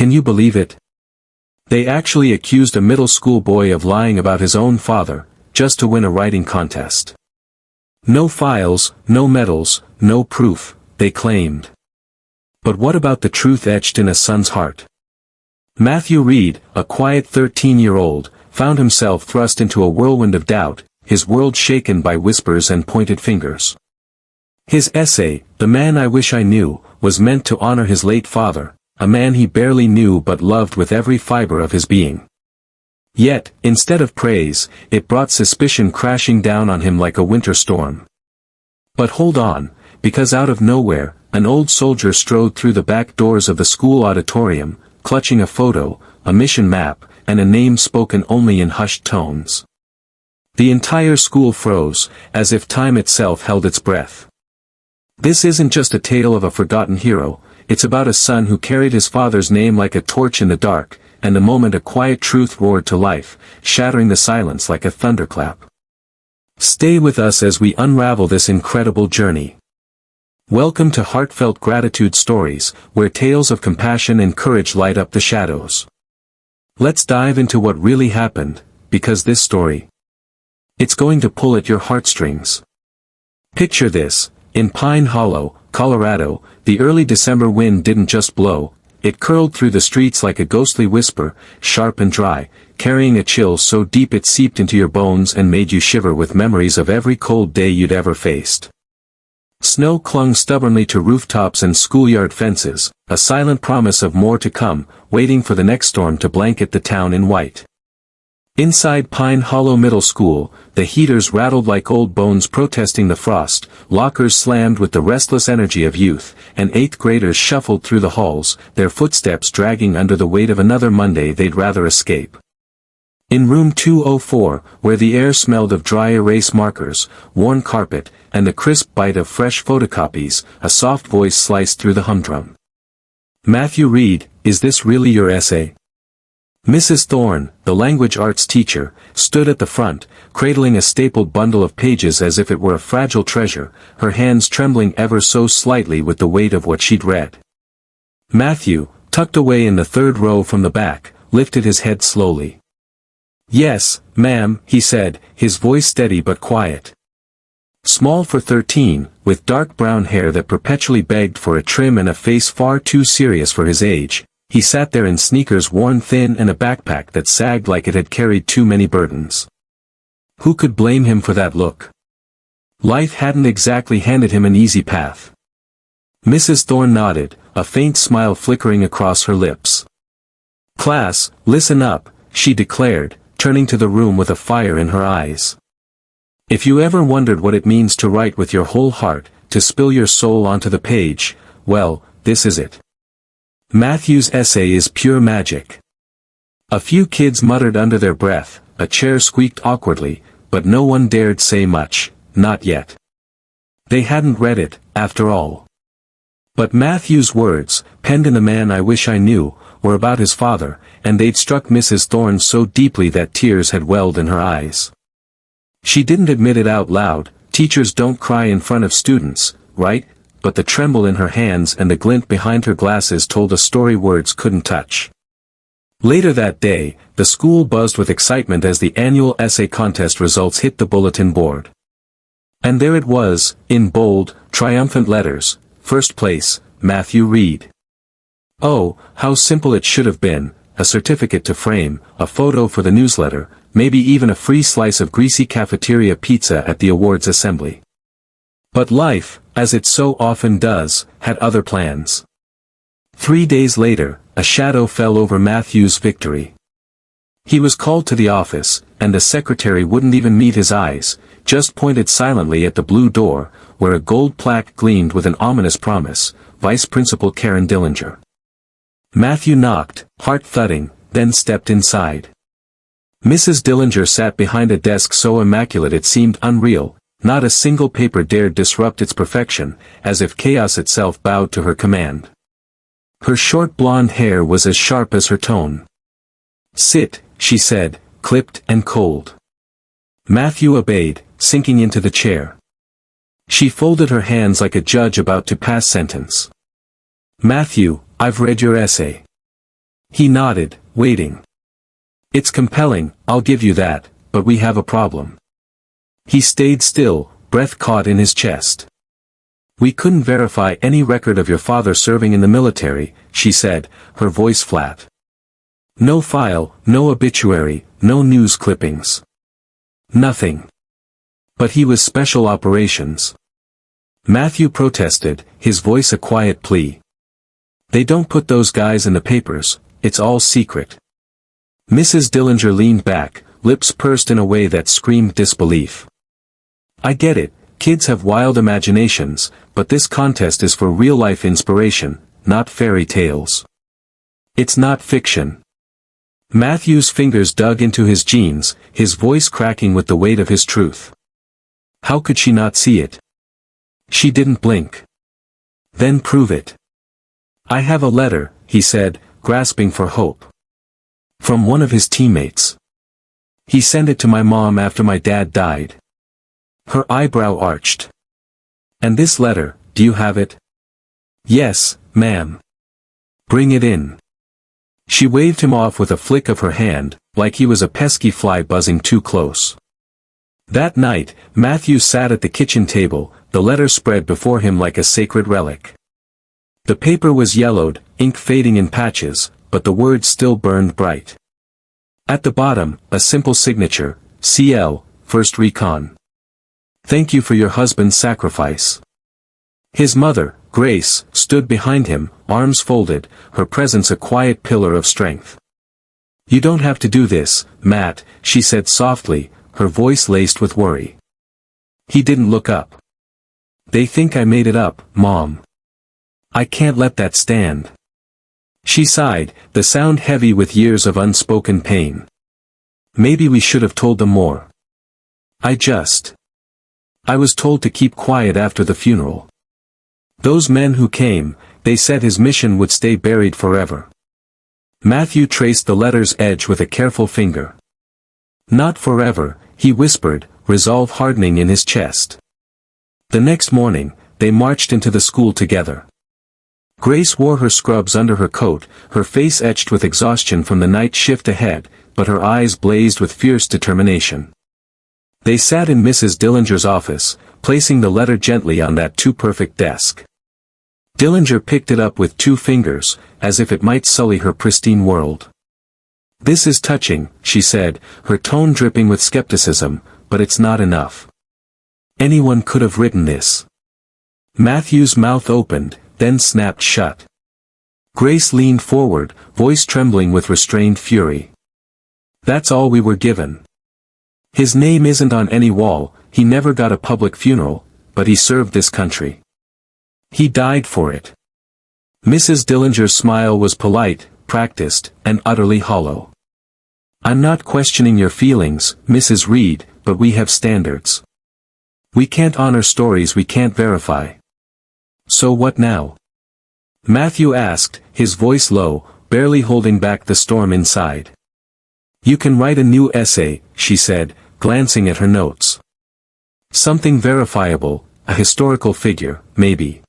Can you believe it? They actually accused a middle school boy of lying about his own father, just to win a writing contest. No files, no medals, no proof, they claimed. But what about the truth etched in a son's heart? Matthew Reed, a quiet 13-year-old, found himself thrust into a whirlwind of doubt, his world shaken by whispers and pointed fingers. His essay, "The Man I Wish I Knew," was meant to honor his late father, a man he barely knew but loved with every fiber of his being. Yet, instead of praise, it brought suspicion crashing down on him like a winter storm. But hold on, because out of nowhere, an old soldier strode through the back doors of the school auditorium, clutching a photo, a mission map, and a name spoken only in hushed tones. The entire school froze, as if time itself held its breath. This isn't just a tale of a forgotten hero, it's about a son who carried his father's name like a torch in the dark, and the moment a quiet truth roared to life, shattering the silence like a thunderclap. Stay with us as we unravel this incredible journey. Welcome to Heartfelt Gratitude Stories, where tales of compassion and courage light up the shadows. Let's dive into what really happened, because this story, it's going to pull at your heartstrings. Picture this, in Pine Hollow, Colorado, the early December wind didn't just blow, it curled through the streets like a ghostly whisper, sharp and dry, carrying a chill so deep it seeped into your bones and made you shiver with memories of every cold day you'd ever faced. Snow clung stubbornly to rooftops and schoolyard fences, a silent promise of more to come, waiting for the next storm to blanket the town in white. Inside Pine Hollow Middle School, the heaters rattled like old bones protesting the frost, lockers slammed with the restless energy of youth, and eighth graders shuffled through the halls, their footsteps dragging under the weight of another Monday they'd rather escape. In room 204, where the air smelled of dry erase markers, worn carpet, and the crisp bite of fresh photocopies, a soft voice sliced through the humdrum. "Matthew Reed, is this really your essay?" Mrs. Thorne, the language arts teacher, stood at the front, cradling a stapled bundle of pages as if it were a fragile treasure, her hands trembling ever so slightly with the weight of what she'd read. Matthew, tucked away in the third row from the back, lifted his head slowly. "Yes, ma'am," he said, his voice steady but quiet. Small for 13, with dark brown hair that perpetually begged for a trim and a face far too serious for his age, he sat there in sneakers worn thin and a backpack that sagged like it had carried too many burdens. Who could blame him for that look? Life hadn't exactly handed him an easy path. Mrs. Thorne nodded, a faint smile flickering across her lips. "Class, listen up," she declared, turning to the room with a fire in her eyes. "If you ever wondered what it means to write with your whole heart, to spill your soul onto the page, well, this is it. Matthew's essay is pure magic." A few kids muttered under their breath, a chair squeaked awkwardly, but no one dared say much, not yet. They hadn't read it, after all. But Matthew's words, penned in "The Man I Wish I Knew," were about his father, and they'd struck Mrs. Thorne so deeply that tears had welled in her eyes. She didn't admit it out loud, teachers don't cry in front of students, right? But the tremble in her hands and the glint behind her glasses told a story words couldn't touch. Later that day, the school buzzed with excitement as the annual essay contest results hit the bulletin board. And there it was, in bold, triumphant letters, first place, Matthew Reed. Oh, how simple it should have been, a certificate to frame, a photo for the newsletter, maybe even a free slice of greasy cafeteria pizza at the awards assembly. But life, as it so often does, had other plans. 3 days later, a shadow fell over Matthew's victory. He was called to the office, and the secretary wouldn't even meet his eyes, just pointed silently at the blue door, where a gold plaque gleamed with an ominous promise, Vice Principal Karen Dillinger. Matthew knocked, heart thudding, then stepped inside. Mrs. Dillinger sat behind a desk so immaculate it seemed unreal. Not a single paper dared disrupt its perfection, as if chaos itself bowed to her command. Her short blonde hair was as sharp as her tone. "Sit," she said, clipped and cold. Matthew obeyed, sinking into the chair. She folded her hands like a judge about to pass sentence. "Matthew, I've read your essay. He nodded, waiting. It's compelling, I'll give you that, but we have a problem. He stayed still, breath caught in his chest. We couldn't verify any record of your father serving in the military, she said, her voice flat. No file, no obituary, no news clippings. Nothing. But he was special operations. Matthew protested, his voice a quiet plea. They don't put those guys in the papers, it's all secret. Mrs. Dillinger leaned back, lips pursed in a way that screamed disbelief. I get it, kids have wild imaginations, but this contest is for real-life inspiration, not fairy tales. It's not fiction. Matthew's fingers dug into his jeans, his voice cracking with the weight of his truth. How could she not see it? She didn't blink. Then prove it. I have a letter, he said, grasping for hope. From one of his teammates. He sent it to my mom after my dad died. Her eyebrow arched. And this letter, do you have it? Yes, ma'am. Bring it in. She waved him off with a flick of her hand, like he was a pesky fly buzzing too close. That night, Matthew sat at the kitchen table, the letter spread before him like a sacred relic. The paper was yellowed, ink fading in patches, but the words still burned bright. At the bottom, a simple signature, CL, 1st Recon. Thank you for your husband's sacrifice. His mother, Grace, stood behind him, arms folded, her presence a quiet pillar of strength. You don't have to do this, Matt, she said softly, her voice laced with worry. He didn't look up. They think I made it up, Mom. I can't let that stand. She sighed, the sound heavy with years of unspoken pain. Maybe we should have told them more. I was told to keep quiet after the funeral. Those men who came, they said his mission would stay buried forever. Matthew traced the letter's edge with a careful finger. Not forever, he whispered, resolve hardening in his chest. The next morning, they marched into the school together. Grace wore her scrubs under her coat, her face etched with exhaustion from the night shift ahead, but her eyes blazed with fierce determination. They sat in Mrs. Dillinger's office, placing the letter gently on that too-perfect desk. Dillinger picked it up with 2 fingers, as if it might sully her pristine world. This is touching, she said, her tone dripping with skepticism, but it's not enough. Anyone could have written this. Matthew's mouth opened, then snapped shut. Grace leaned forward, voice trembling with restrained fury. That's all we were given. His name isn't on any wall, he never got a public funeral, but he served this country. He died for it. Mrs. Dillinger's smile was polite, practiced, and utterly hollow. I'm not questioning your feelings, Mrs. Reed, but we have standards. We can't honor stories we can't verify. So what now? Matthew asked, his voice low, barely holding back the storm inside. You can write a new essay, she said, glancing at her notes. Something verifiable, a historical figure, maybe.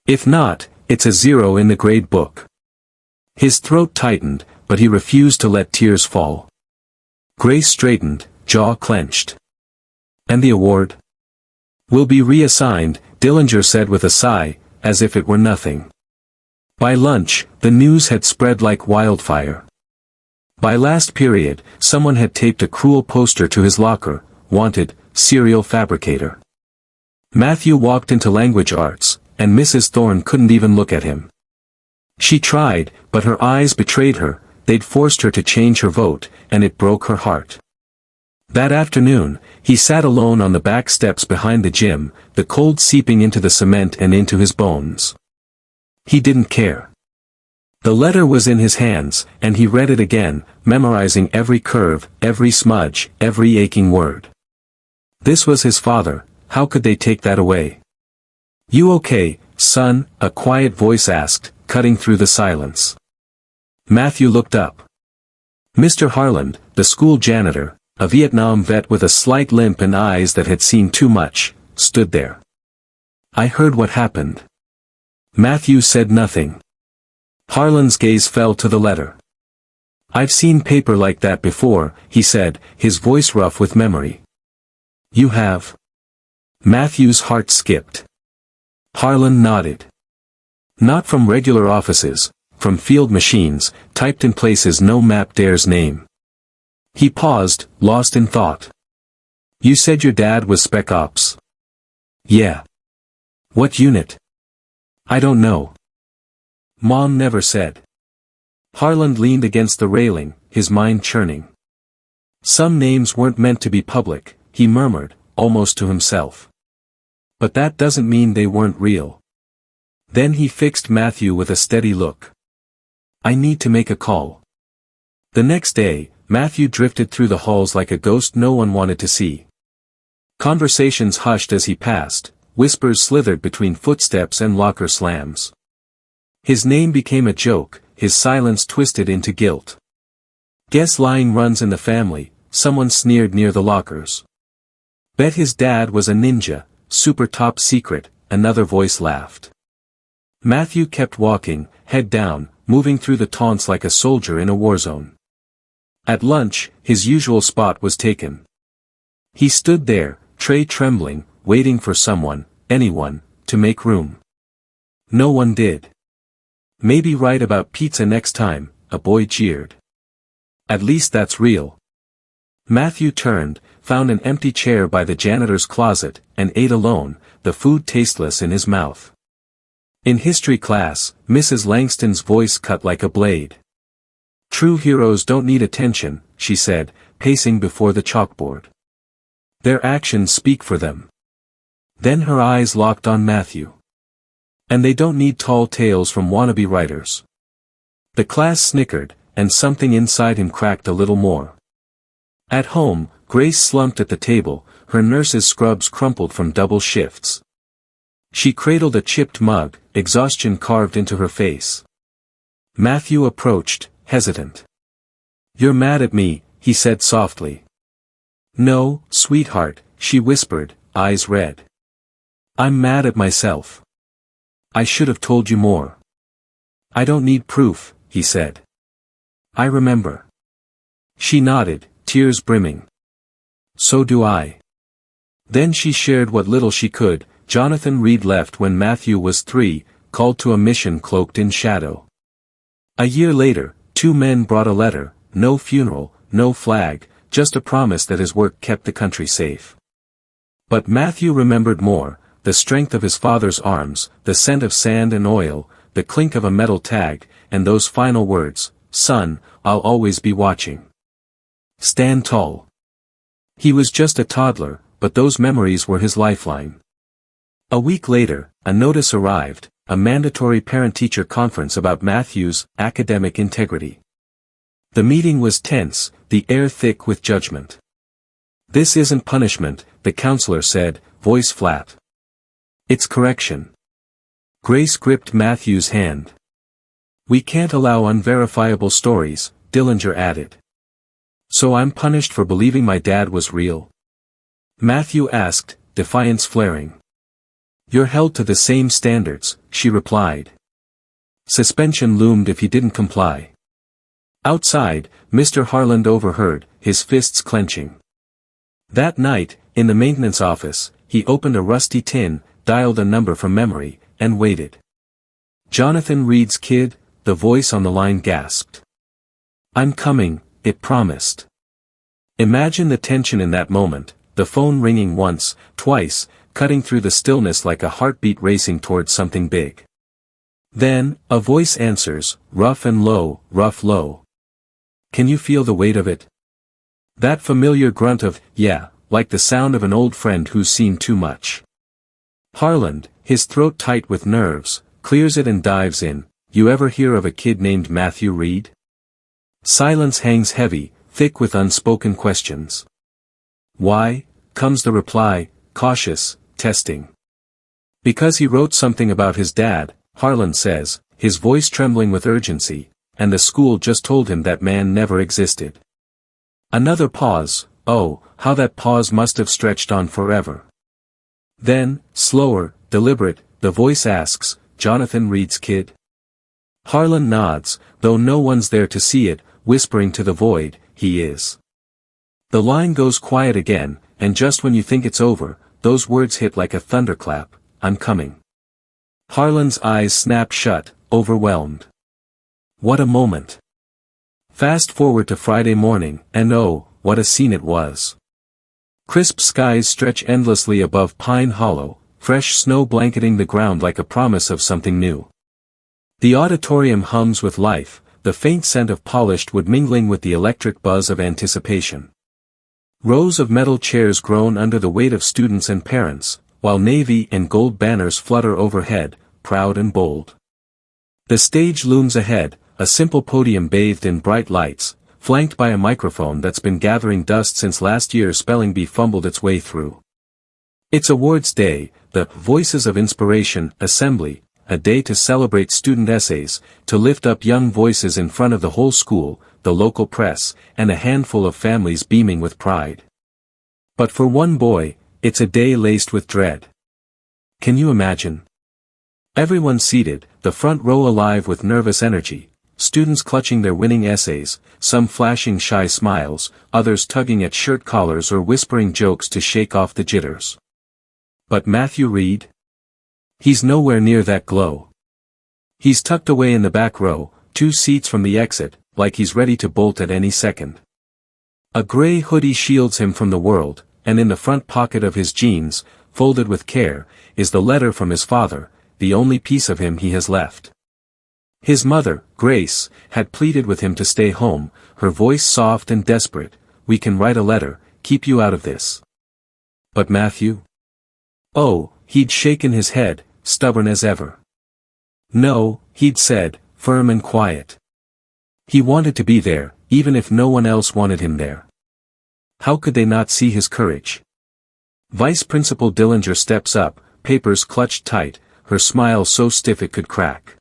If not, it's a 0 in the grade book. His throat tightened, but he refused to let tears fall. Grace straightened, jaw clenched. And the award? Will be reassigned, Dillinger said with a sigh, as if it were nothing. By lunch, the news had spread like wildfire. By last period, someone had taped a cruel poster to his locker, wanted, serial fabricator. Matthew walked into language arts, and Mrs. Thorne couldn't even look at him. She tried, but her eyes betrayed her, they'd forced her to change her vote, and it broke her heart. That afternoon, he sat alone on the back steps behind the gym, the cold seeping into the cement and into his bones. He didn't care. The letter was in his hands, and he read it again, memorizing every curve, every smudge, every aching word. This was his father, how could they take that away? You okay, son? A quiet voice asked, cutting through the silence. Matthew looked up. Mr. Harland, the school janitor, a Vietnam vet with a slight limp and eyes that had seen too much, stood there. I heard what happened. Matthew said nothing. Harlan's gaze fell to the letter. "I've seen paper like that before," he said, his voice rough with memory. "You have?" Matthew's heart skipped. Harlan nodded. "Not from regular offices, from field machines, typed in places no map dares name." He paused, lost in thought. "You said your dad was Spec Ops?" "Yeah." "What unit?" "I don't know. Mom never said." Harlan leaned against the railing, his mind churning. "Some names weren't meant to be public," he murmured, almost to himself. "But that doesn't mean they weren't real." Then he fixed Matthew with a steady look. "I need to make a call." The next day, Matthew drifted through the halls like a ghost no one wanted to see. Conversations hushed as he passed, whispers slithered between footsteps and locker slams. His name became a joke, his silence twisted into guilt. "Guess lying runs in the family," someone sneered near the lockers. "Bet his dad was a ninja, super top secret," another voice laughed. Matthew kept walking, head down, moving through the taunts like a soldier in a war zone. At lunch, his usual spot was taken. He stood there, tray trembling, waiting for someone, anyone, to make room. No one did. "Maybe write about pizza next time," a boy jeered. "At least that's real." Matthew turned, found an empty chair by the janitor's closet, and ate alone, the food tasteless in his mouth. In history class, Mrs. Langston's voice cut like a blade. "True heroes don't need attention," she said, pacing before the chalkboard. "Their actions speak for them." Then her eyes locked on Matthew. "And they don't need tall tales from wannabe writers." The class snickered, and something inside him cracked a little more. At home, Grace slumped at the table, her nurse's scrubs crumpled from double shifts. She cradled a chipped mug, exhaustion carved into her face. Matthew approached, hesitant. "You're mad at me," he said softly. "No, sweetheart," she whispered, eyes red. "I'm mad at myself. I should have told you more." "I don't need proof," he said. "I remember." She nodded, tears brimming. "So do I." Then she shared what little she could. Jonathan Reed left when Matthew was 3, called to a mission cloaked in shadow. A year later, 2 men brought a letter, no funeral, no flag, just a promise that his work kept the country safe. But Matthew remembered more, the strength of his father's arms, the scent of sand and oil, the clink of a metal tag, and those final words, "Son, I'll always be watching. Stand tall." He was just a toddler, but those memories were his lifeline. A week later, a notice arrived, a mandatory parent-teacher conference about Matthew's academic integrity. The meeting was tense, the air thick with judgment. "This isn't punishment," the counselor said, voice flat. "It's correction." Grace gripped Matthew's hand. "We can't allow unverifiable stories," Dillinger added. "So I'm punished for believing my dad was real?" Matthew asked, defiance flaring. "You're held to the same standards," she replied. Suspension loomed if he didn't comply. Outside, Mr. Harland overheard, his fists clenching. That night, in the maintenance office, he opened a rusty tin, dialed a number from memory, and waited. "Jonathan Reed's kid," the voice on the line gasped. "I'm coming," it promised. Imagine the tension in that moment, the phone ringing once, twice, cutting through the stillness like a heartbeat racing towards something big. Then, a voice answers, rough and low, rough low. "Can you feel the weight of it?" That familiar grunt of, "Yeah," like the sound of an old friend who's seen too much. Harland, his throat tight with nerves, clears it and dives in. "You ever hear of a kid named Matthew Reed?" Silence hangs heavy, thick with unspoken questions. "Why?" comes the reply, cautious, testing. "Because he wrote something about his dad," Harland says, his voice trembling with urgency, "and the school just told him that man never existed." Another pause. Oh, how that pause must have stretched on forever. Then, slower, deliberate, the voice asks, "Jonathan Reed's kid?" Harlan nods, though no one's there to see it, whispering to the void, he is. The line goes quiet again, and just when you think it's over, those words hit like a thunderclap, I'm coming. Harlan's eyes snap shut, overwhelmed. What a moment. Fast forward to Friday morning, and oh, what a scene it was. Crisp skies stretch endlessly above Pine Hollow, fresh snow blanketing the ground like a promise of something new. The auditorium hums with life, the faint scent of polished wood mingling with the electric buzz of anticipation. Rows of metal chairs groan under the weight of students and parents, while navy and gold banners flutter overhead, proud and bold. The stage looms ahead, a simple podium bathed in bright lights, flanked by a microphone that's been gathering dust since last year spelling bee fumbled its way through. It's awards day, the Voices of Inspiration assembly, a day to celebrate student essays, to lift up young voices in front of the whole school, the local press, and a handful of families beaming with pride. But for one boy, it's a day laced with dread. Can you imagine? Everyone seated, the front row alive with nervous energy, students clutching their winning essays, some flashing shy smiles, others tugging at shirt collars or whispering jokes to shake off the jitters. But Matthew Reed? He's nowhere near that glow. He's tucked away in the back row, 2 seats from the exit, like he's ready to bolt at any second. A gray hoodie shields him from the world, and in the front pocket of his jeans, folded with care, is the letter from his father, the only piece of him he has left. His mother, Grace, had pleaded with him to stay home, her voice soft and desperate, "We can write a letter, keep you out of this." But Matthew? Oh, he'd shaken his head, stubborn as ever. No, he'd said, firm and quiet. He wanted to be there, even if no one else wanted him there. How could they not see his courage? Vice Principal Dillinger steps up, papers clutched tight, her smile so stiff it could crack.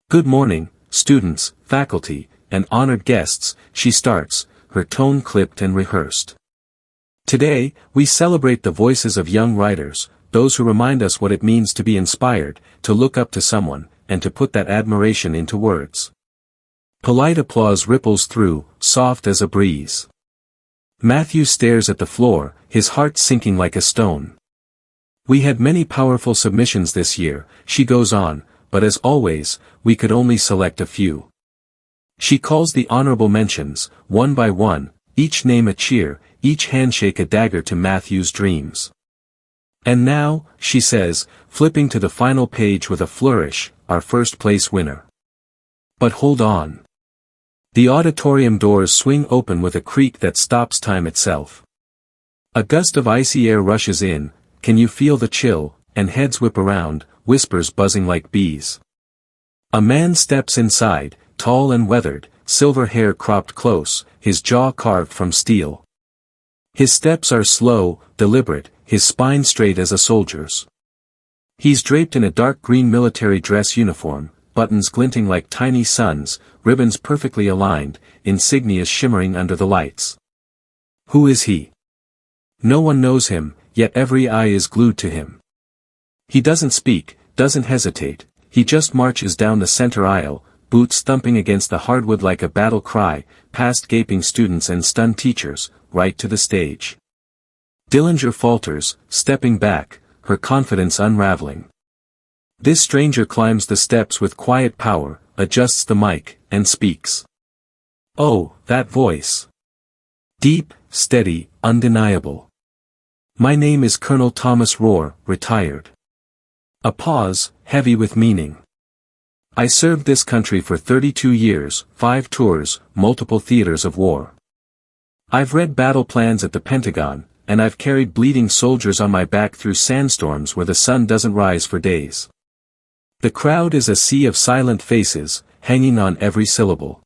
"Good morning, students, faculty, and honored guests," she starts, her tone clipped and rehearsed. "Today, we celebrate the voices of young writers, those who remind us what it means to be inspired, to look up to someone, and to put that admiration into words." Polite applause ripples through, soft as a breeze. Matthew stares at the floor, his heart sinking like a stone. "We had many powerful submissions this year," she goes on, "but as always, we could only select a few." She calls the honorable mentions, one by one, each name a cheer, each handshake a dagger to Matthew's dreams. "And now," she says, flipping to the final page with a flourish, "our first place winner." But hold on. The auditorium doors swing open with a creak that stops time itself. A gust of icy air rushes in, can you feel the chill, and heads whip around, whispers buzzing like bees. A man steps inside, tall and weathered, silver hair cropped close, his jaw carved from steel. His steps are slow, deliberate, his spine straight as a soldier's. He's draped in a dark green military dress uniform, buttons glinting like tiny suns, ribbons perfectly aligned, insignias shimmering under the lights. Who is he? No one knows him, yet every eye is glued to him. He doesn't speak, doesn't hesitate, he just marches down the center aisle, boots thumping against the hardwood like a battle cry, past gaping students and stunned teachers, right to the stage. Dillinger falters, stepping back, her confidence unraveling. This stranger climbs the steps with quiet power, adjusts the mic, and speaks. Oh, that voice. Deep, steady, undeniable. "My name is Colonel Thomas Rohr, retired." A pause, heavy with meaning. "I served this country for 32 years, 5 tours, multiple theaters of war. I've read battle plans at the Pentagon, and I've carried bleeding soldiers on my back through sandstorms where the sun doesn't rise for days." The crowd is a sea of silent faces, hanging on every syllable.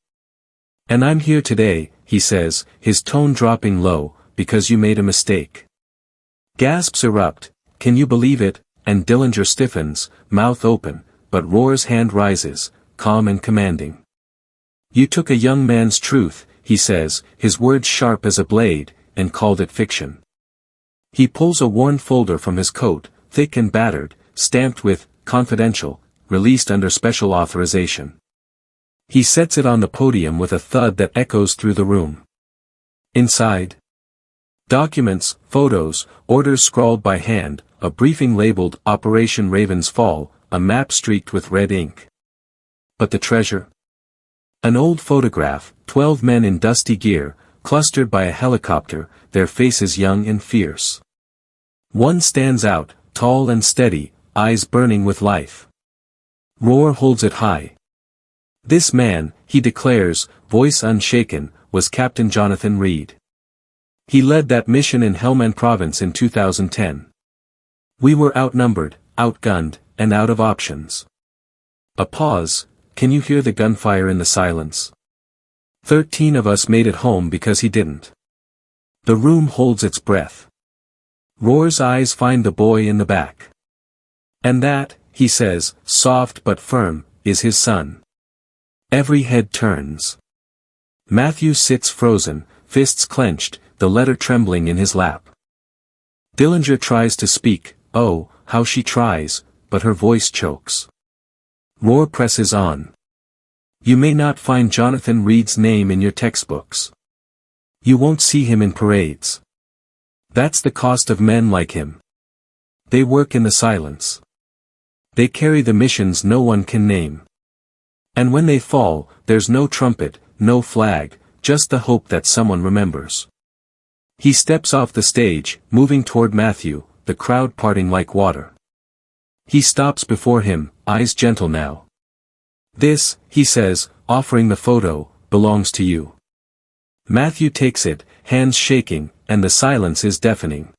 "And I'm here today," he says, his tone dropping low, "because you made a mistake." Gasps erupt, "Can you believe it?" and Dillinger stiffens, mouth open, but Rohr's hand rises, calm and commanding. "You took a young man's truth," he says, his words sharp as a blade, "and called it fiction." He pulls a worn folder from his coat, thick and battered, stamped with, "Confidential," released under special authorization. He sets it on the podium with a thud that echoes through the room. Inside, documents, photos, orders scrawled by hand, a briefing labeled Operation Raven's Fall, a map streaked with red ink. But the treasure? An old photograph, 12 men in dusty gear, clustered by a helicopter, their faces young and fierce. One stands out, tall and steady, eyes burning with life. Roar holds it high. This man, he declares, voice unshaken, was Captain Jonathan Reed. He led that mission in Helmand Province in 2010. We were outnumbered, outgunned, and out of options. A pause. Can you hear the gunfire in the silence? 13 of us made it home because he didn't. The room holds its breath. Roar's eyes find the boy in the back. And that, he says, soft but firm, is his son. Every head turns. Matthew sits frozen, fists clenched, the letter trembling in his lap. Dillinger tries to speak, oh, how she tries, but her voice chokes. Roar presses on. You may not find Jonathan Reed's name in your textbooks. You won't see him in parades. That's the cost of men like him. They work in the silence. They carry the missions no one can name. And when they fall, there's no trumpet, no flag, just the hope that someone remembers. He steps off the stage, moving toward Matthew, the crowd parting like water. He stops before him, eyes gentle now. This, he says, offering the photo, belongs to you. Matthew takes it, hands shaking, and the silence is deafening.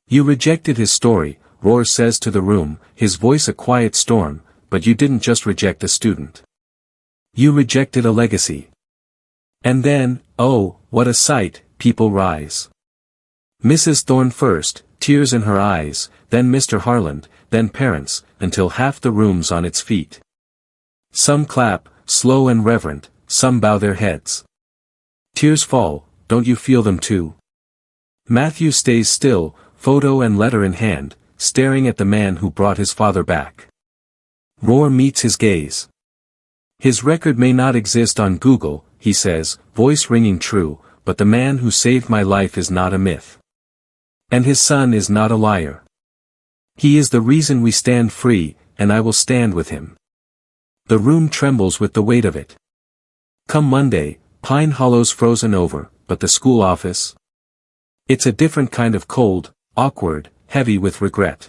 You rejected his story, Roar says to the room, his voice a quiet storm, but you didn't just reject a student. You rejected a legacy. And then, oh, what a sight, people rise. Mrs. Thorne first, tears in her eyes, then Mr. Harland, then parents, until half the room's on its feet. Some clap, slow and reverent, some bow their heads. Tears fall, don't you feel them too? Matthew stays still, photo and letter in hand, staring at the man who brought his father back. Roar meets his gaze. His record may not exist on Google, he says, voice ringing true, but the man who saved my life is not a myth. And his son is not a liar. He is the reason we stand free, and I will stand with him. The room trembles with the weight of it. Come Monday, Pine Hollow's frozen over, but the school office? It's a different kind of cold, awkward, heavy with regret.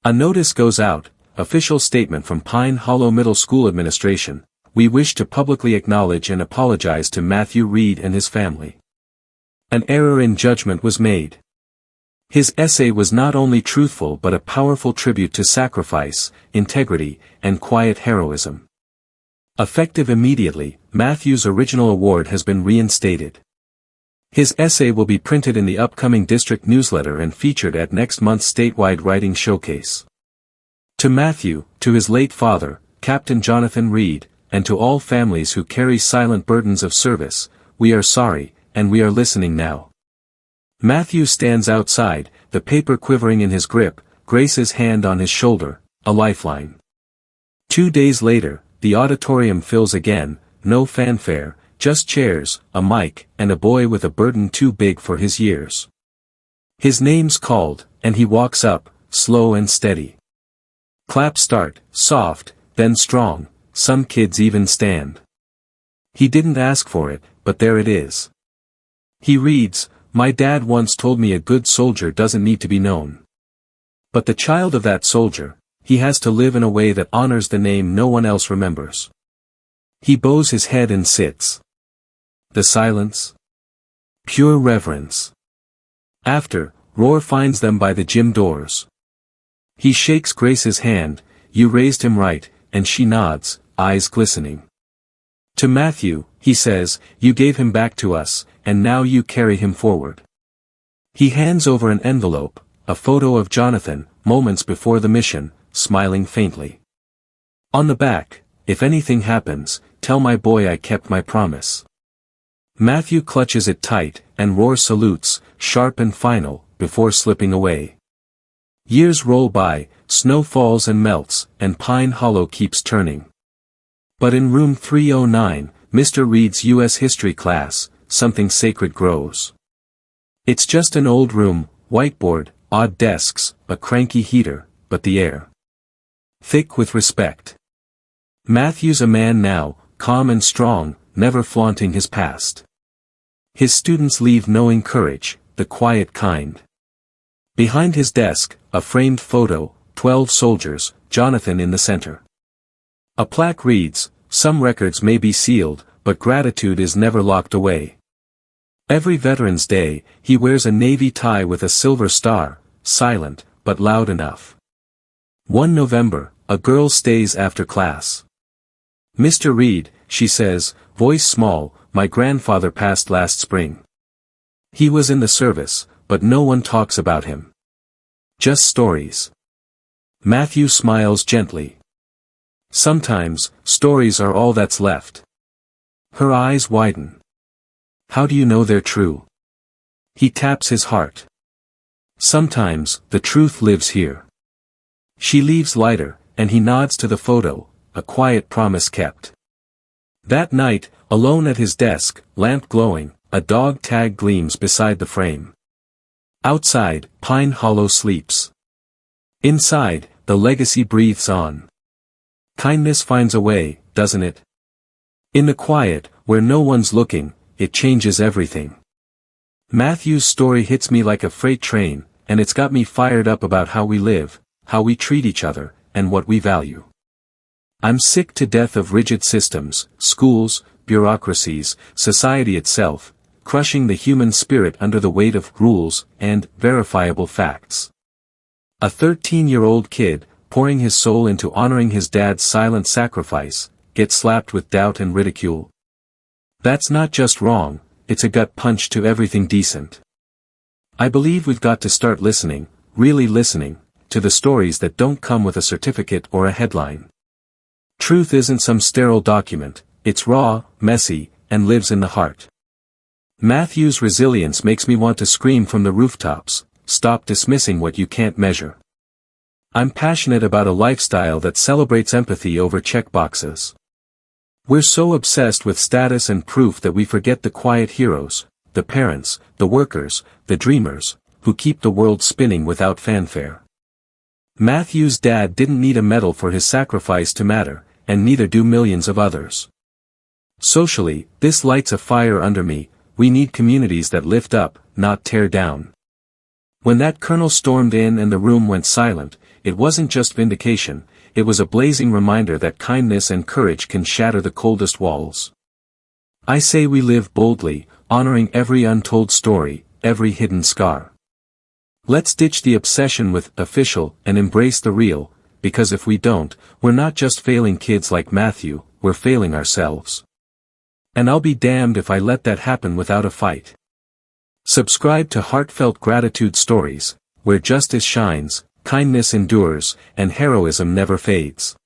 A notice goes out, official statement from Pine Hollow Middle School administration, we wish to publicly acknowledge and apologize to Matthew Reed and his family. An error in judgment was made. His essay was not only truthful but a powerful tribute to sacrifice, integrity, and quiet heroism. Effective immediately, Matthew's original award has been reinstated. His essay will be printed in the upcoming district newsletter and featured at next month's statewide writing showcase. To Matthew, to his late father, Captain Jonathan Reed, and to all families who carry silent burdens of service, we are sorry, and we are listening now. Matthew stands outside, the paper quivering in his grip, Grace's hand on his shoulder, a lifeline. 2 days later, the auditorium fills again, no fanfare, just chairs, a mic, and a boy with a burden too big for his years. His name's called, and he walks up, slow and steady. Claps start, soft, then strong, some kids even stand. He didn't ask for it, but there it is. He reads, my dad once told me a good soldier doesn't need to be known. But the child of that soldier, he has to live in a way that honors the name no one else remembers. He bows his head and sits. The silence? Pure reverence. After, Roar finds them by the gym doors. He shakes Grace's hand, you raised him right, and she nods, eyes glistening. To Matthew, he says, you gave him back to us, and now you carry him forward. He hands over an envelope, a photo of Jonathan, moments before the mission, smiling faintly. On the back, if anything happens, tell my boy I kept my promise. Matthew clutches it tight, and Roar salutes, sharp and final, before slipping away. Years roll by, snow falls and melts, and Pine Hollow keeps turning. But in room 309, Mr. Reed's U.S. history class, something sacred grows. It's just an old room, whiteboard, odd desks, a cranky heater, but the air thick with respect. Matthew's a man now, calm and strong, never flaunting his past. His students leave knowing courage, the quiet kind. Behind his desk, a framed photo, 12 soldiers, Jonathan in the center. A plaque reads, "Some records may be sealed, but gratitude is never locked away." Every Veterans Day, he wears a navy tie with a silver star, silent, but loud enough. One November, a girl stays after class. "Mr. Reed," she says, voice small, "my grandfather passed last spring. He was in the service, but no one talks about him. Just stories." Matthew smiles gently. "Sometimes, stories are all that's left." Her eyes widen. "How do you know they're true?" He taps his heart. "Sometimes, the truth lives here." She leaves lighter, and he nods to the photo, a quiet promise kept. That night, alone at his desk, lamp glowing, a dog tag gleams beside the frame. Outside, Pine Hollow sleeps. Inside, the legacy breathes on. Kindness finds a way, doesn't it? In the quiet, where no one's looking, it changes everything. Matthew's story hits me like a freight train, and it's got me fired up about how we live, how we treat each other, and what we value. I'm sick to death of rigid systems, schools, bureaucracies, society itself, crushing the human spirit under the weight of rules and verifiable facts. A 13-year-old kid, pouring his soul into honoring his dad's silent sacrifice, gets slapped with doubt and ridicule. That's not just wrong, it's a gut punch to everything decent. I believe we've got to start listening, really listening, to the stories that don't come with a certificate or a headline. Truth isn't some sterile document, it's raw, messy, and lives in the heart. Matthew's resilience makes me want to scream from the rooftops, stop dismissing what you can't measure. I'm passionate about a lifestyle that celebrates empathy over checkboxes. We're so obsessed with status and proof that we forget the quiet heroes, the parents, the workers, the dreamers, who keep the world spinning without fanfare. Matthew's dad didn't need a medal for his sacrifice to matter, and neither do millions of others. Socially, this lights a fire under me. We need communities that lift up, not tear down. When that colonel stormed in and the room went silent, it wasn't just vindication, it was a blazing reminder that kindness and courage can shatter the coldest walls. I say we live boldly, honoring every untold story, every hidden scar. Let's ditch the obsession with official and embrace the real, because if we don't, we're not just failing kids like Matthew, we're failing ourselves. And I'll be damned if I let that happen without a fight. Subscribe to Heartfelt Gratitude Stories, where justice shines, kindness endures, and heroism never fades.